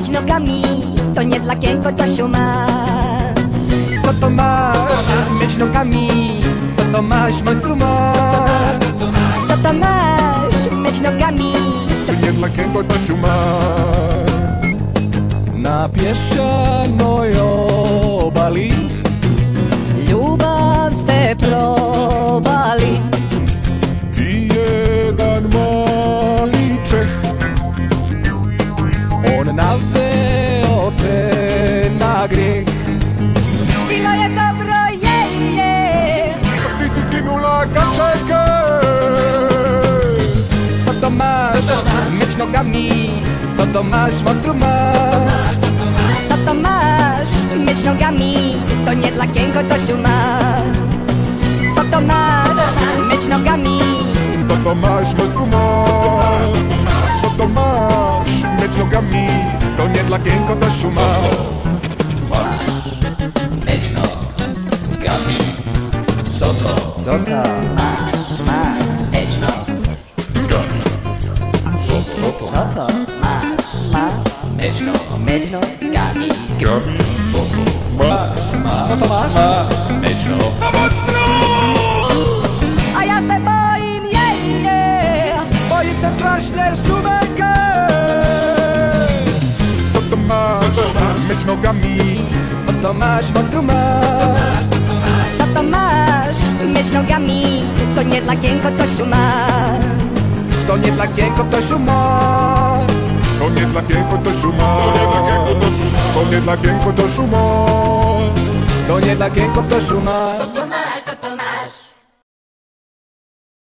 myć nogami, to nie dla kiego to siuma. Co to masz myć nogami? Co to masz, monstrum masz? Co to masz myć nogami, to nie dla kiego to siuma. Na pješanoj obali ljubav ste probali. Ti jedan mali Čeh, On naveo te na grijeh. Bilo je dobro, je. ti si zginula kad čekaj. Co to masz myć nogami? Co to masz, monstrum masz? Co to masz myć nogami, to nie dla kiego to siuma. Co to masz myć nogami, Co to masz, monstrum masz? Co to masz myć nogami, to nie dla kiego to siuma. Myć nogami. Co to? Co to? Masz myć nogami. Co to? Co to? Masz myć nogami. Gami, co to? Co to masz? Myć nogami. a ja se boim, je. Boję się strasznie szumeka. Co to masz myć nogami? Co to masz, monstrum masz? Co to masz myć nogami, to nie dla kiego to siuma. To nie dla kiego to siuma. To nie dla kiego to siuma. To nie dla kiego to siuma. To nie dla kiego to siuma.